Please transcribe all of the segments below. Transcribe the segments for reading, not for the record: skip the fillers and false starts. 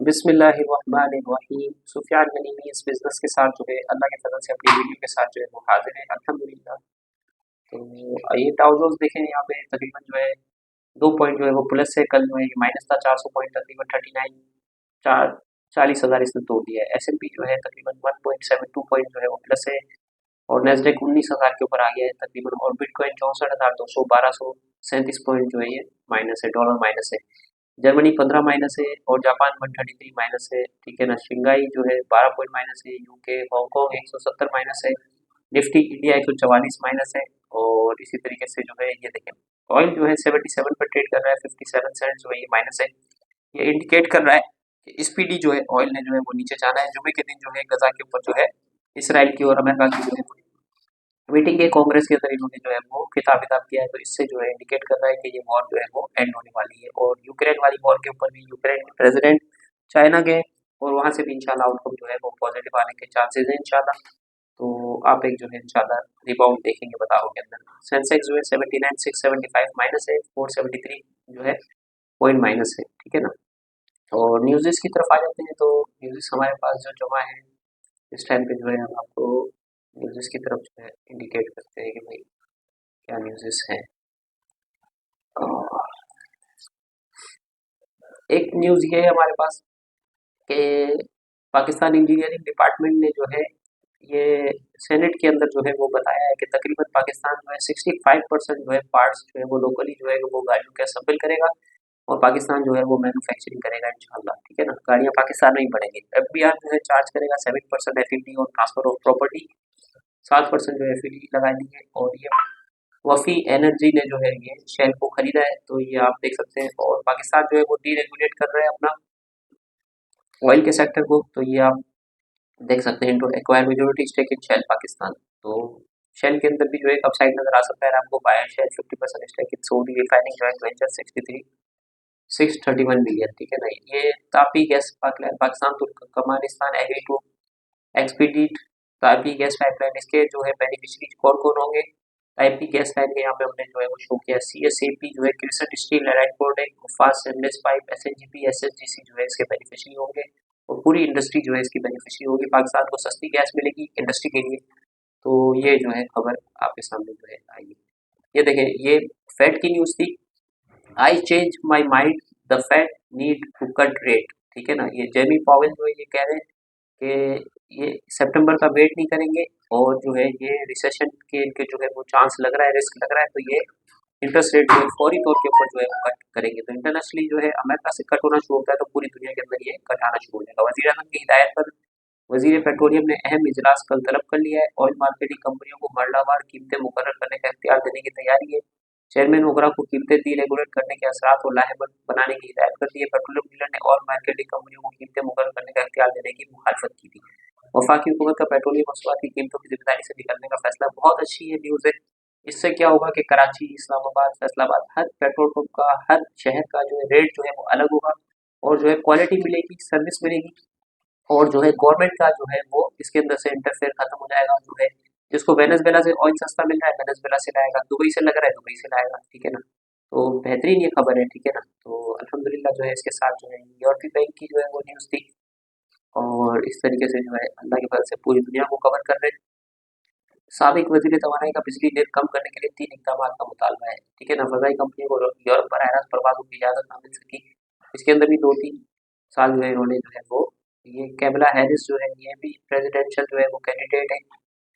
बिस्मिल्लाहिर्रहमानिर्रहीम। सुफियान गनीमी इस बिज़नेस के साथ जो है अल्लाह के फज़ल से अपनी वीडियो के साथ जो है वो हाज़िर है अल्हम्दुलिल्लाह। तो ये डाउ जोन्स देखें यहाँ पे तकरीबन जो है 2 पॉइंट जो है वो प्लस है, कल जो है ये माइनस था 400 पॉइंट तकरीबन 39 चार 40,000 इसने तोड़ दिया है। एस&पी जो है तकरीबन 1.72 पॉइंट जो है वो प्लस है और नैस्डैक 19,000 के ऊपर आ गया है तकरीबन और बिटकॉइन 64,200 1237 पॉइंट जो है ये माइनस है, डॉलर माइनस है। जर्मनी 15 माइनस है और जापान 133 माइनस है, ठीक है ना। शंघाई जो है 12 पॉइंट माइनस है, यूके हांगकांग 170 माइनस है, निफ्टी इंडिया 144 माइनस है। और इसी तरीके से जो है ये देखें ऑयल जो है 77 पर ट्रेड कर रहा है, 57 सेंट जो है ये माइनस है। ये इंडिकेट कर रहा है कि स्पीडी जो है ऑयल ने जो है वो नीचे जाना है। जुमे के दिन जो है गजा के ऊपर जो है इसराइल की और अमेरिका की जो है मीटिंग है, कांग्रेस के अंदर इन्होंने जो है वो खिताब विताब किया है, तो इससे जो है इंडिकेट कर रहा है कि ये वॉर जो है वो एंड होने वाली है। और यूक्रेन वाली वॉर के ऊपर भी यूक्रेन के प्रेसिडेंट चाइना गए और वहां से भी इंशाल्लाह आउटकम जो है वो पॉजिटिव आने के चांसेस हैं इंशाल्लाह। तो आप एक जो है इंशाल्लाह रिबाउंड देखेंगे बताओ के अंदर। सेंसेक्स जो है 79,675 माइनस है, 473 जो है पॉइंट माइनस है, ठीक है ना। और न्यूज़ की तरफ आ जाते हैं तो न्यूज़ हमारे पास जो जमा है इस टाइम पे जो है हम आपको न्यूज़ की तरफ जो है इंडिकेट करते हैं कि भाई क्या न्यूज़ हैं। एक न्यूज़ ये है हमारे पास कि पाकिस्तान इंजीनियरिंग डिपार्टमेंट ने जो है ये सेनेट के अंदर जो है वो बताया है कि तकरीबन पाकिस्तान जो है 65% जो है पार्ट्स जो है वो लोकली जो है वो गाड़ियों के असेंबल करेगा और पाकिस्तान जो है वो मैन्युफैक्चरिंग करेगा इंशाल्लाह, ठीक है ना। गाड़ियाँ पाकिस्तान में ही बढ़ेंगी। एफबीआर जो है चार्ज करेगा 7% एफईडी और ट्रांसफर ऑफ प्रॉपर्टी, 7% जो एफईडी लगा दी है। और ये वफ़ी एनर्जी ने जो है ये शेल को खरीदा है, तो ये आप देख सकते हैं। और पाकिस्तान जो है वो डीरेगुलेट कर रहा है अपना ऑयल के सेक्टर को, तो ये आप देख सकते हैं to acquire majority stake in Shell Pakistan. तो शेल के अंदर भी जो एक अपसाइड नजर आ सकता है आपको। Buyer Shell 50% stake in Saudi refining joint venture 63 631 million, ठीक है ना। ये TAPI gas Pakistan Turkmenistan agree to expedite TAPI gas pipeline, इसके जो है बेनिफिशरीज कौन कौन होंगे। तापी गैस लाइन के यहाँ पे हमने जो है वो शो किया। CSAP जो है crescent steel allied fast stainless pipe SNGP SSGC जो है इसके बेनिफिशरी होंगे और पूरी इंडस्ट्री जो है इसकी बेनिफिशरी होगी। पाकिस्तान को सस्ती गैस मिलेगी इंडस्ट्री के लिए। तो ये जो है खबर आपके सामने जो है आई है। ये देखें ये फेड की न्यूज़ थी। I change my mind, the Fed need to cut rate, ठीक है ना। ये जेमी पावेल जो है ये कह रहे हैं कि ये सितंबर का वेट नहीं करेंगे और जो है ये रिसेशन के इनके जो है वो चांस लग रहा है, रिस्क लग रहा है, तो ये इंटरेस्ट रेट जो है फौरी तौर के ऊपर जो है वो कट करेंगे। तो इंटरनेशनली जो है अमेरिका से कट होना शुरू होता है तो पूरी दुनिया के अंदर ये कट आना शुरू हो जाएगा। वजीर अजम की हिदायत पर वजीर पेट्रोलियम ने अहम इजलास कल तलब कर लिया है। ऑयल मार्केटिंग कंपनियों को मरलावार कीमतें मुकर्रर करने का इख्तियार देने की तैयारी है। चेयरमैन वगैरह को कीमतें डीरेगुलेट करने के असरात और लाहेबंद बनाने की हिदायत कर दी है। पेट्रोलियम डीलर ने ऑयल मार्केटिंग कंपनियों को कीमतें मुकर्रर करने का इख्तियार देने की मुखालफत की थी। वफाकी हुकूमत का पेट्रोलियम मसनूआत की कीमतों की जिम्मेदारी से निकलने का फैसला बहुत अच्छी है न्यूज़ है। इससे क्या होगा कि कराची, इस्लामाबाद, फैसलाबाद हर पेट्रोल पंप का, हर शहर का जो है रेट जो है वो अलग होगा और जो है क्वालिटी मिलेगी, सर्विस मिलेगी। और जो है गवर्नमेंट का जो है वो इसके अंदर से इंटरफेयर खत्म हो जाएगा। जो है जिसको वेनेजुएला से ऑयल सस्ता मिल रहा है वेनेजुएला से लाएगा, दुबई से लग रहा है दुबई से लाएगा, ठीक है ना। तो बेहतरीन ये खबर है, ठीक है ना। तो अल्हम्दुलिल्लाह जो है इसके साथ जो है यूरोपीय बैंक की जो है वो न्यूज़ थी। और इस तरीके से जो है अल्लाह के फजल से पूरी दुनिया को कवर कर रहे हैं। साबिक वजीर तवानाई का बिजली बिल कम करने के लिए 3 इकदाम का मुतालबा है, ठीक है ना। फजाई कंपनियों को यूरोप पर रास्त परवाजों की इजाज़त ना मिल सकी, इसके अंदर भी 2-3 साल जो है इन्होंने जो है वो ये कैमला हैरिस जो है ये भी प्रेसिडेंशियल जो है वो कैंडिडेट है।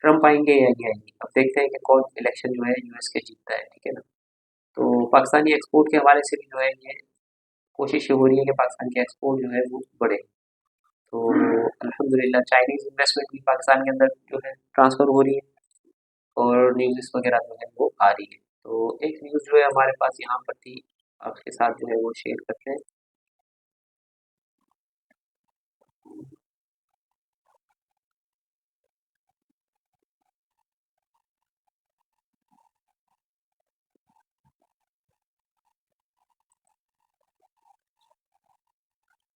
ट्रम्प आएंगे या ये आएंगे, अब देखते हैं कि कौन इलेक्शन जो है यूएस के जीतता है, ठीक है ना। तो पाकिस्तानी एक्सपोर्ट के हवाले से भी जो है ये कोशिश हो रही है कि पाकिस्तान के एक्सपोर्ट जो है वो बढ़े। तो अल्हम्दुलिल्लाह चाइनीज इन्वेस्टमेंट भी पाकिस्तान के अंदर जो है ट्रांसफ़र हो रही है और न्यूज़ वगैरह जो है वो आ रही है। तो एक न्यूज़ जो है हमारे पास यहाँ पर थी, आपके साथ जो है वो शेयर करते हैं।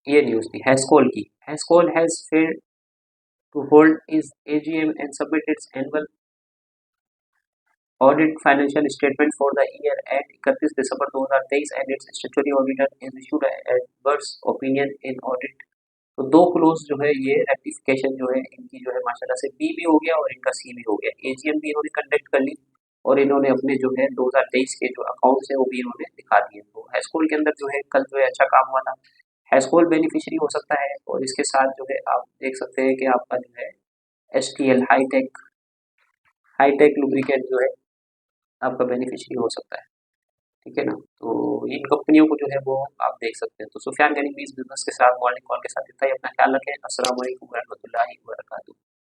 ये न्यूज़ थी हैस्कोल की। Hascol has failed to hold is AGM and submit its annual audit financial statement for the year end 31 December 2023 and its statutory auditor is issued adverse opinion in audit to 2 close जो है ये rectification जो है इनकी जो है माशाल्लाह से बी भी हो गया और इनका सी भी हो गया। एजीएम भी इन्होंने कंडक्ट कर ली और इन्होंने अपने जो है 2023 के जो अकाउंट्स है वो भी इन्होंने दिखा दिए। तो हैस्कूल के अंदर जो है कल जो है अच्छा काम हुआ था। हैस्कूल बेनिफिशियरी हो सकता है और इसके साथ जो है आप देख सकते हैं कि आपका जो है एसटीएल हाईटेक लुब्रिकेंट जो है आपका बेनिफिशियरी हो सकता है। ठीक है ना? तो इन कंपनियों को जो है वो आप देख सकते हैं। तो सुफियान गनी भी इस बिज़नेस के साथ मॉर्निंग कॉल के साथ इतना ही। अपना ख्याल रखें। अस्सलाम वालेकुम रहमतुल्लाहि व बरकातहू।